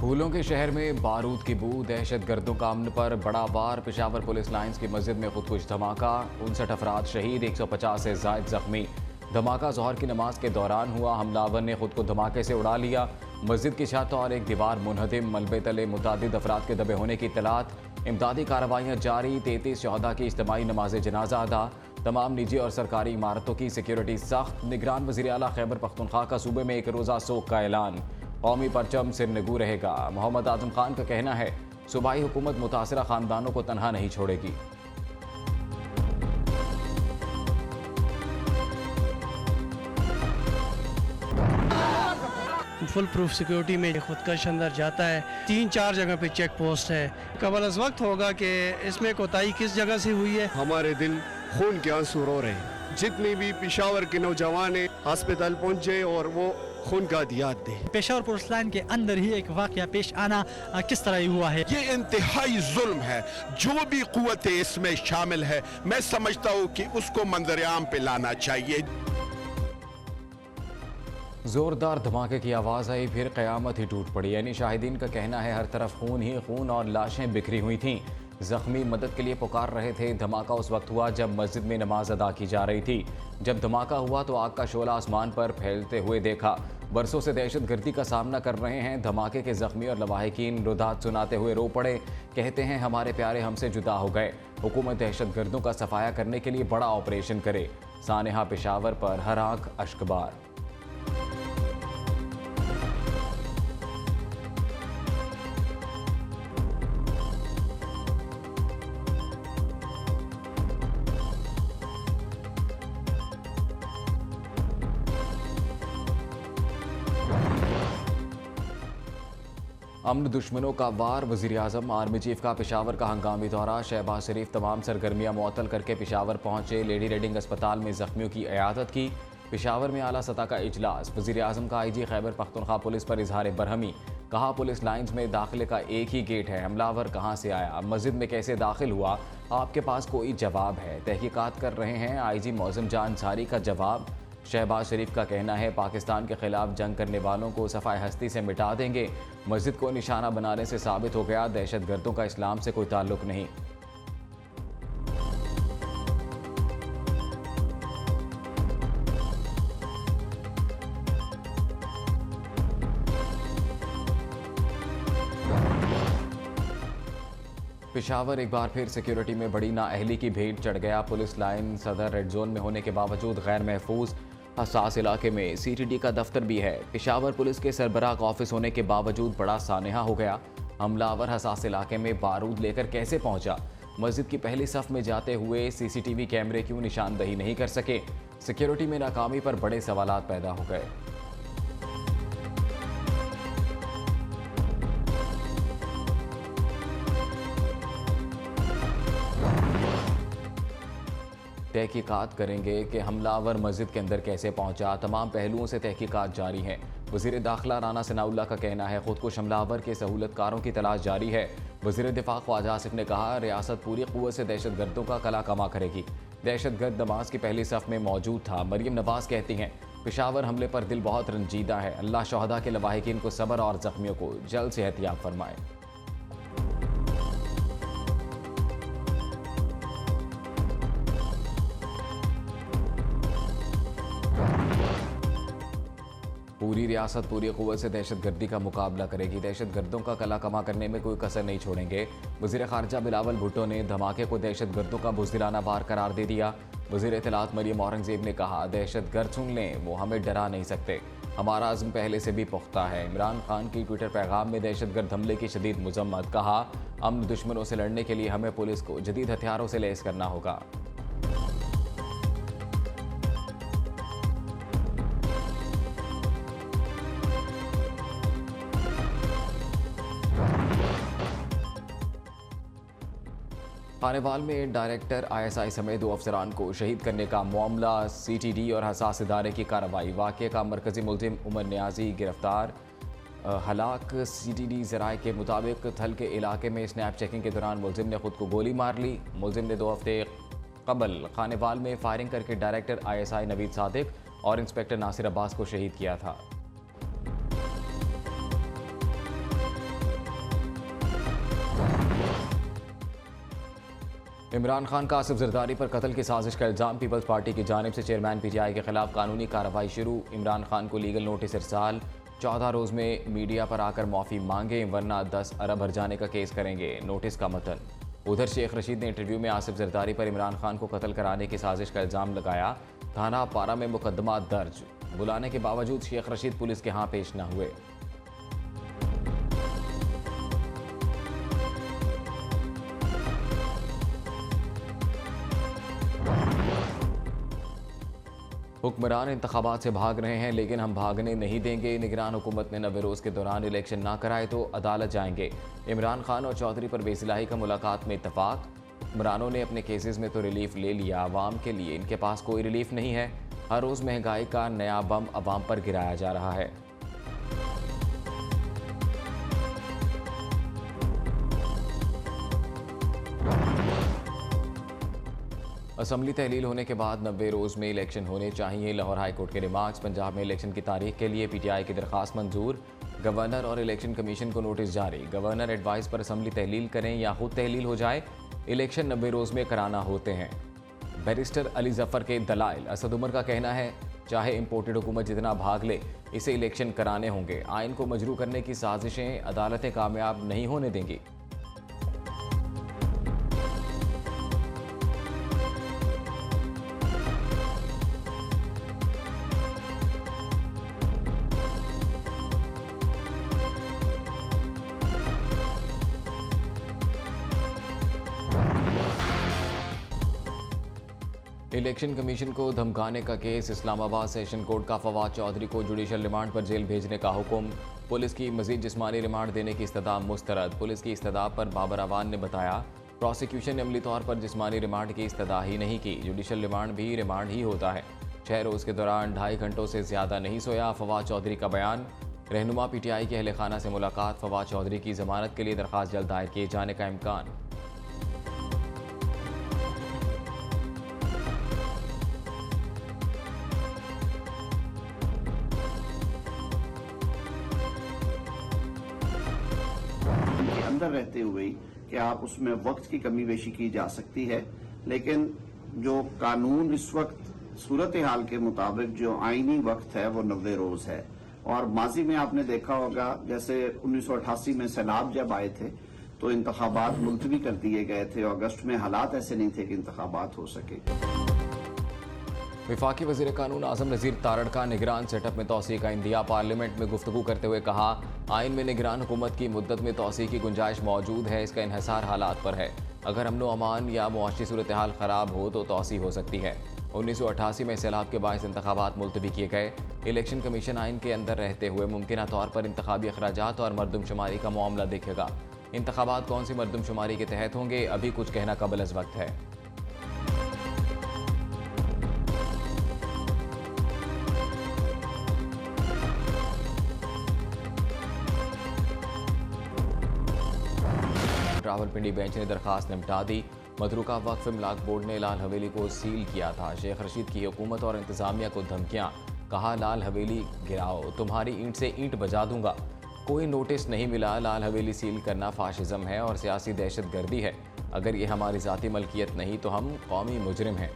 फूलों के शहर में बारूद की बू, दहशत गर्दों का अमन पर बड़ा वार। पेशावर पुलिस लाइंस की मस्जिद में खुदकुश धमाका, 59 अफराद शहीद, 150 से जायद जख्मी। धमाका ज़ोहर की नमाज के दौरान हुआ। हमलावर ने खुद को धमाके से उड़ा लिया। मस्जिद की छत और एक दीवार मुनहदिम, मलबे तले मुतादिद अफराद के दबे होने की इत्तलात। इमदादी कार्रवाइयाँ जारी, 33 शहदा की इज्तिमाई नमाज जनाजा अदा। तमाम निजी और सरकारी इमारतों की सिक्योरिटी सख्त। निगरान वज़ीर आला खैबर पख्तूनख्वा का सूबे में एक रोज़ा सोग का ऐलान। कौमी परचम सिरनगू रहेगा। मोहम्मद आजम खान का कहना है सूबाई हुकूमत मुतासरा खानदानों को तनहा नहीं छोड़ेगी। फुल प्रूफ सिक्योरिटी में खुदकश अंदर जाता है। 3-4 जगह पे चेक पोस्ट है। कबल अज़ वक्त होगा कि इसमें कोताही किस जगह से हुई है। हमारे दिल खून के आंसू रो रहे हैं। जितने भी पेशावर के नौजवान अस्पताल पहुंचे और वो खून का दियात दे। पेशावर पुलिस लाइन के अंदर ही एक वाकया पेश आना किस तरह हुआ है। ये इंतहाई जुल्म है। जो भी कुव्वतें इसमें शामिल है, मैं समझता हूँ कि उसको मंजर आम पे लाना चाहिए। जोरदार धमाके की आवाज़ आई, फिर क़यामत ही टूट पड़ी। यानी शाहिदीन का कहना है हर तरफ खून ही खून और लाशें बिखरी हुई थीं। जख्मी मदद के लिए पुकार रहे थे। धमाका उस वक्त हुआ जब मस्जिद में नमाज अदा की जा रही थी। जब धमाका हुआ तो आग का शोला आसमान पर फैलते हुए देखा। बरसों से दहशत गर्दी का सामना कर रहे हैं। धमाके के जख्मी और लवाहिकीन रुदात सुनाते हुए रो पड़े। कहते हैं हमारे प्यारे हमसे जुदा हो गए। हुकूमत दहशत गर्दों का सफाया करने के लिए बड़ा ऑपरेशन करे। सानेहा पेशावर पर हर आंख अश्कबार। अमन दुश्मनों का वार, वज़ीर आज़म आर्मी चीफ का पेशावर का हंगामी दौरा। शहबाज शरीफ तमाम सरगर्मियाँ मुअत्तल करके पेशावर पहुँचे। लेडी रेडिंग अस्पताल में जख्मियों की इयादत की। पेशावर में आला सतह का इजलास। वज़ीर आज़म का IG खैबर पख्तूनख्वा पुलिस पर इजहार बरहमी। कहा पुलिस लाइन्स में दाखिले का एक ही गेट है। हमलावर कहाँ से आया, मस्जिद में कैसे दाखिल हुआ, आपके पास कोई जवाब है? तहकीकात कर रहे हैं। IG मौज़म जान अंसारी का जवाब। शहबाज शरीफ का कहना है पाकिस्तान के खिलाफ जंग करने वालों को सफ़ाए हस्ती से मिटा देंगे। मस्जिद को निशाना बनाने से साबित हो गया दहशत गर्दों का इस्लाम से कोई ताल्लुक नहीं। पेशावर एक बार फिर सिक्योरिटी में बड़ी नाअहली की भेंट चढ़ गया। पुलिस लाइन सदर रेड जोन में होने के बावजूद गैर महफूज हसास इलाके में CTD का दफ्तर भी है। पेशावर पुलिस के सरबराह का ऑफिस होने के बावजूद बड़ा सानेहा हो गया। हमलावर हसास इलाके में बारूद लेकर कैसे पहुंचा? मस्जिद की पहली सफ में जाते हुए CCTV कैमरे क्यों निशानदही नहीं कर सके? सिक्योरिटी में नाकामी पर बड़े सवालात पैदा हो गए। तहकीकात करेंगे कि हमलावर मस्जिद के अंदर कैसे पहुंचा। तमाम पहलुओं से तहकीकात जारी हैं। वज़ीर दाखिला राना सनाउल्लाह का कहना है खुदकुश हमलावर के सहूलतकारों की तलाश जारी है। वज़ीर दिफा ख्वाजा आसिफ ने कहा रियासत पूरी क़ुव्वत से दहशत गर्दों का कला कमा करेगी। दहशत गर्द नमाज की पहली सफ़ में मौजूद था। मरियम नवाज कहती हैं पेशावर हमले पर दिल बहुत रंजीदा है। अल्लाह शहदा के लवाहिकीन को सब्र और ज़ख्मियों को जल्द से एहतियात फरमाए। पूरी रियासत पूरी क़ुव्वत से दहशत गर्दी का मुकाबला करेगी। दहशत गर्दों का कला कमा करने में कोई कसर नहीं छोड़ेंगे। वज़ीर ख़ारजा बिलावल भुट्टो ने धमाके को दहशत गर्दों का बुज़दिलाना वार करार दे दिया। वज़ीर इत्तलात मरियम औरंगज़ेब ने कहा दहशत गर्द सुन लें, वो हमें डरा नहीं सकते। हमारा अज़्म पहले से भी पुख्ता है। इमरान खान की ट्विटर पैगाम में दहशत गर्द हमले की शदीद मज़म्मत। कहा अमन दुश्मनों से लड़ने के लिए हमें पुलिस को जदीद हथियारों से लैस करना होगा। खानेवाल में डायरेक्टर ISI समेत 2 अफसरान को शहीद करने का मामला। CTD और हसास इदारे की कार्रवाई। वाक़े का मरकज़ी मुल्ज़िम उमर नियाज़ी गिरफ्तार। हलाक। CTD ज़राए के मुताबिक थल के इलाके में स्नैप चेकिंग के दौरान मुल्ज़िम ने खुद को गोली मार ली। मुल्ज़िम ने 2 हफ्ते कबल खानेवाल में फायरिंग करके डायरेक्टर ISI नवीद सादिक और इंस्पेक्टर नासिर अब्बास को शहीद किया था। इमरान खान का आसिफ जरदारी पर कत्ल की साजिश का इल्ज़ाम। पीपल्स पार्टी की जानिब से चेयरमैन PTI के खिलाफ कानूनी कार्रवाई शुरू। इमरान खान को लीगल नोटिस इरसाल। 14 रोज़ में मीडिया पर आकर माफ़ी मांगे वरना 10 अरब हर जाने का केस करेंगे। नोटिस का मतन। उधर शेख रशीद ने इंटरव्यू में आसिफ जरदारी पर इमरान खान को कत्ल कराने की साजिश का इल्ज़ाम लगाया। थाना पारा में मुकदमा दर्ज। बुलाने के बावजूद शेख रशीद पुलिस के यहाँ पेश न हुए। हुक्मरान इंतखाबात से भाग रहे हैं लेकिन हम भागने नहीं देंगे। निगरान हुकूमत ने 90 रोज़ के दौरान इलेक्शन ना कराए तो अदालत जाएंगे। इमरान खान और चौधरी पर बेसिलाही का मुलाकात में इत्तफाक। हुक्मरानों ने अपने केसेस में तो रिलीफ ले लिया, आवाम के लिए इनके पास कोई रिलीफ नहीं है। हर रोज़ महंगाई का नया बम अवाम पर गिराया जा रहा है। असम्बली तहलील होने के बाद 90 रोज़ में इलेक्शन होने चाहिए। लाहौर हाई कोर्ट के रिमार्क्स। पंजाब में इलेक्शन की तारीख के लिए PTI की दरख्वास्त मंजूर। गवर्नर और इलेक्शन कमीशन को नोटिस जारी। गवर्नर एडवाइस पर असम्बली तहलील करें या खुद तहलील हो जाए। इलेक्शन 90 रोज़ में कराना होते हैं। बैरिस्टर अली जफ़र के दलाइल। असद उमर का कहना है चाहे इम्पोर्टेड हुकूमत जितना भाग ले इसे इलेक्शन कराने होंगे। आइन को मजरू करने की साजिशें अदालतें कामयाब नहीं होने देंगी। इलेक्शन कमीशन को धमकाने का केस। इस्लामाबाद सेशन कोर्ट का फवाद चौधरी को जुडिशल रिमांड पर जेल भेजने का हुक्म। पुलिस की मजीद जिस्मानी रिमांड देने की इस्तदा मुस्तरद। पुलिस की इस्तदा पर बाबर अवान ने बताया प्रोसिक्यूशन ने अमली तौर पर जिस्मानी रिमांड की इस्तदा ही नहीं की। जुडिशल रिमांड भी रिमांड ही होता है। 6 रोज़ के दौरान 2.5 घंटों से ज़्यादा नहीं सोया। फवाद चौधरी का बयान। रहनुमा PTI के अहले खाना से मुलाकात। फवाद चौधरी की जमानत के लिए दरख्वास्त जल्द दायर किए जाने का इम्कान। अंदर रहते हुए कि आप उसमें वक्त की कमी बेशी की जा सकती है, लेकिन जो कानून इस वक्त सूरत हाल के मुताबिक जो आईनी वक्त है वो 90 रोज है। और माजी में आपने देखा होगा जैसे 1988 में सैलाब जब आए थे तो इंतखाबात मुलतवी कर दिए गए थे। अगस्त में हालात ऐसे नहीं थे कि इंतखाबात हो सके। वफाकी वज़ीर कानून आज़म नज़ीर तारड़ का निगरान सेटअप में तोसी का इंदिया। पार्लियामेंट में गुफ्तगू करते हुए कहा आइन में निगरान हुकूमत की मुद्दत में तोसी की गुंजाइश मौजूद है। इसका इन्हिसार हालात पर है। अगर अमन व अमान या मुआशी सूरत हाल ख़राब हो तो तोसी हो सकती है। 1988 में सैलाब के बायस इंतखाबात मुलतवी किए गए। इलेक्शन कमीशन आइन के अंदर रहते हुए मुमकिन तौर पर इंतखाबी अखराजात और मरदमशुमारी का मामला देखेगा। इंतखाबात कौन सी मरदमशुमारी के तहत होंगे अभी कुछ कहना कबल अज़ वक्त है। रावलपिंडी बेंच ने दरखास्त निपटा दी। मदरूका वक्फ इमलाक बोर्ड ने लाल हवेली को सील किया था। शेख रशीद की हुकूमत और इंतजामिया को धमकियां। कहा लाल हवेली गिराओ, तुम्हारी ईंट से ईंट बजा दूंगा। कोई नोटिस नहीं मिला। लाल हवेली सील करना फाशिज्म है और सियासी दहशत गर्दी है। अगर ये हमारी ज़ाती मलकियत नहीं तो हम कौमी मुजरिम हैं।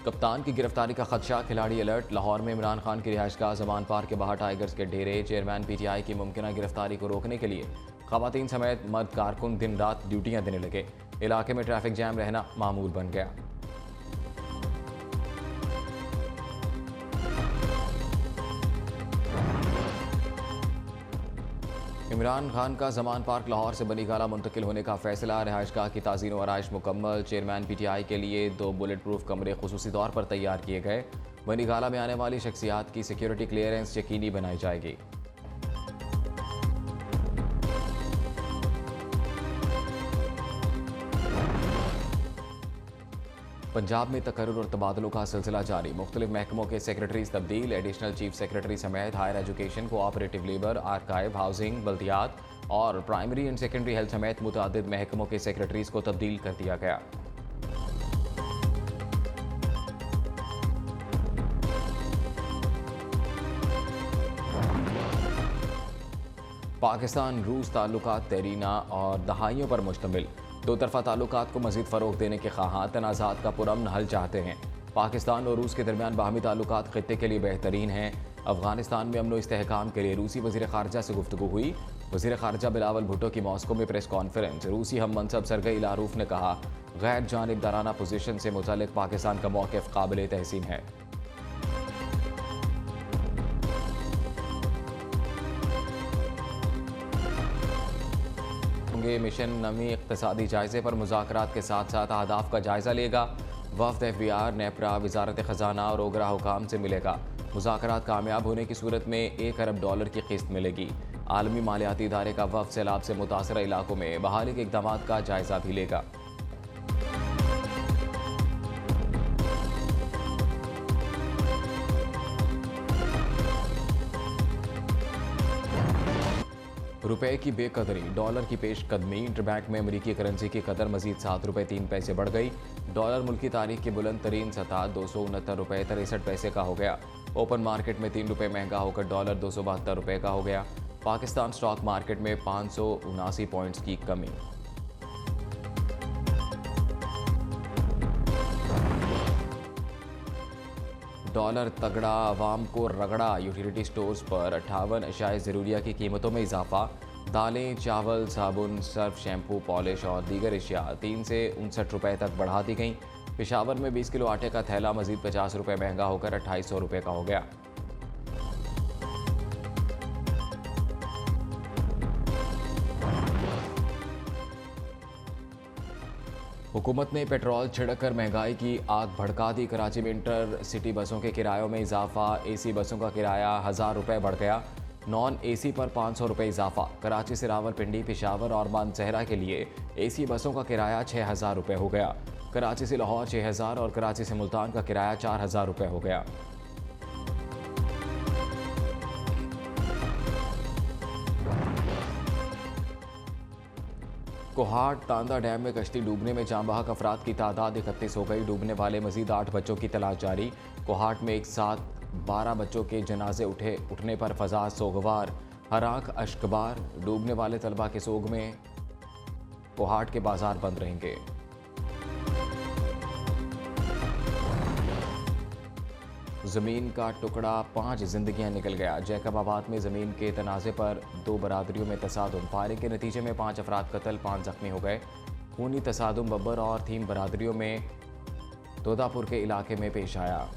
कप्तान की गिरफ्तारी का खदशा। खिलाड़ी अलर्ट। लाहौर में इमरान खान की रिहाइशगाह जमान पार्क के बाहर टाइगर्स के डेरे। चेयरमैन PTI की मुमकिन गिरफ्तारी को रोकने के लिए खवातीन समेत मर्द कारकुन दिन रात ड्यूटियां देने लगे। इलाके में ट्रैफिक जैम रहना मामूल बन गया। इमरान खान का जमान पार्क लाहौर से बनीगाला मुंतकिल होने का फैसला। रिहाइशगाह की ताज़ीन व आराइश मुकम्मल। चेयरमैन PTI के लिए 2 बुलेट प्रूफ कमरे खुसूसी तौर पर तैयार किए गए। बनीगाला में आने वाली शख्सियात की सिक्योरिटी क्लियरेंस यकीनी बनाई जाएगी। पंजाब में तकर्रुर और तबादलों का सिलसिला जारी। मुख्तलिफ महकमों के सेक्रेटरीज तब्दील। एडिशनल चीफ सेक्रेटरी समेत higher education, cooperative labour, archive, housing, बल्दियात और प्राइमरी एंड सेकेंडरी हेल्थ समेत मुतअद्दिद महकमों के सेक्रेटरीज को तब्दील कर दिया गया। पाकिस्तान रूस ताल्लुकात देरीना और दहाइयों पर मुश्तमिल। दो तरफा ताल्लुकात को मज़ीद फ़रोग़ देने के ख़्वाहां तनाज़ात का पुरअमन हल चाहते हैं। पाकिस्तान और रूस के दरमियान बाहमी ताल्लुकात ख़ित्ते के लिए बेहतरीन हैं। अफ़गानिस्तान में अमन व इस्तेहकाम के लिए रूसी वज़ीर ख़ारजा से गुफ्तगू हुई। वज़ीर ख़ारजा बिलावल भुट्टो की मॉस्को में प्रेस कॉन्फ्रेंस। रूसी हम मनसब सरगई लारूफ ने कहा, गैर जानिबदाराना पोजीशन से मुतल्लिक़ पाकिस्तान का मौक़िफ़ काबिल तहसीन है। मिशन नवी इक़्तिसादी जायज़े पर मुज़ाकरात के साथ साथ अहदाफ का जायज़ा लेगा। वफ़द FBR, नेपरा, वज़ारत ख़जाना और ओगरा हुकाम से मिलेगा। मुज़ाकरात कामयाब होने की सूरत में $1 अरब की किस्त मिलेगी। आलमी मालियाती इदारे का वफ़द सैलाब से मुतासरा इलाकों में बहाली के इक़दामात का जायज़ा भी लेगा। रुपए की बेकदरी, डॉलर की पेशकदमी। इंटरबैंक में अमरीकी करेंसी की कदर मजीद ₹7.03 बढ़ गई। डॉलर मुल्क की तारीख की बुलंद तरीन सतह $269.63 का हो गया। ओपन मार्केट में ₹3 महंगा होकर डॉलर $272 का हो गया। पाकिस्तान स्टॉक मार्केट में 579 पॉइंट्स की कमी। डॉलर तगड़ा, आवाम को रगड़ा। यूटिलिटी स्टोर्स पर 58 अशाए ज़रूरिया की कीमतों में इजाफा। दालें, चावल, साबुन, सर्फ, शैम्पू, पॉलिश और दीगर अशिया 3 से ₹59 तक बढ़ा दी गई। पेशावर में 20 किलो आटे का थैला मजीद ₹50 महंगा होकर ₹2800 का हो गया। हुकूमत ने पेट्रोल छिड़क कर महंगाई की आग भड़का दी। कराची में इंटर सिटी बसों के किरायों में इजाफा। AC बसों का किराया ₹1000 बढ़ गया। नॉन AC पर ₹500 इजाफा। कराची से रावलपिंडी, पेशावर और मानसहरा के लिए AC बसों का किराया ₹6000 हो गया। कराची से लाहौर 6000 और कराची से मुल्तान का किराया ₹4000 हो गया। कोहाट तांदा डैम में कश्ती डूबने में जाँ बहक अफराद की तादाद 31 हो गई। डूबने वाले मजीद 8 बच्चों की तलाश जारी। कोहाट में एक साथ 12 बच्चों के जनाजे उठने पर फजा सोगवार, हराक अश्कबार। डूबने वाले तलबा के सोग में कोहाट के बाजार बंद रहेंगे। ज़मीन का टुकड़ा 5 जिंदगियां निकल गया। जैकबाबाद में ज़मीन के तनाज़े पर 2 बरादरियों में तसादुम। फायरिंग के नतीजे में 5 अफराद कत्ल, 5 जख्मी हो गए। खूनी तसादुम बब्बर और थीम बरादरियों में तोदापुर के इलाके में पेश आया।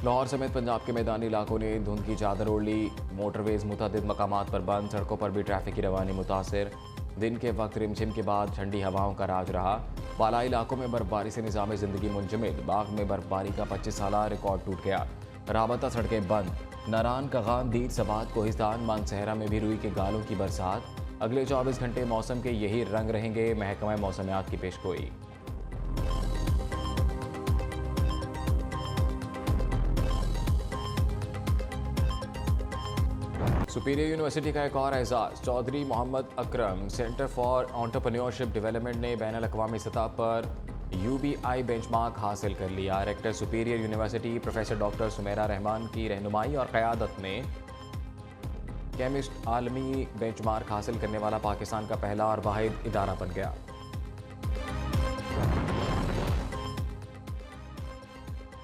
लाहौर समेत पंजाब के मैदानी इलाकों ने धुंध की चादर ओढ़ ली। मोटरवेज मुतअद्दिद मकामात पर बंद। सड़कों पर भी ट्रैफिक की रवानी मुतासिर। दिन के वक्त रिमझिम के बाद ठंडी हवाओं का राज रहा। बालाई इलाकों में बर्फबारी से निज़ाम ज़िंदगी मुंजमद। बाग में बर्फबारी का 25 साला रिकॉर्ड टूट गया। राबता सड़कें बंद। नारान, कगान, दीर, सबात, कोहिस्तान, मानसहरा में भी रुई के गालों की बरसात। अगले 24 घंटे मौसम के यही रंग रहेंगे। महकमा मौसमियात की पेशगोई। सुपीरियर यूनिवर्सिटी का एक और एजाज़। Chaudhry Mohammad Akram centre for entrepreneurship development ने बैनुल-अक़वामी सतह पर UBI बेंचमार्क हासिल कर लिया। Rector Superior University professor doctor Sumaira Rehman की रहनुमाई और क़यादत में केमिस्ट आलमी बेंचमार्क हासिल करने वाला पाकिस्तान का पहला और वाहिद इदारा बन गया।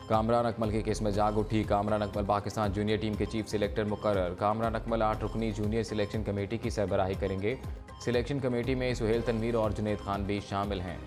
कामरान अकमल के केस में जाग उठी। कामरान अकमल पाकिस्तान जूनियर टीम के चीफ सिलेक्टर मुकर्रर। कामरान अकमल 8 रुकनी जूनियर सिलेक्शन कमेटी की सरबराही करेंगे। सिलेक्शन कमेटी में सुहेल तनवीर और जुनैद खान भी शामिल हैं।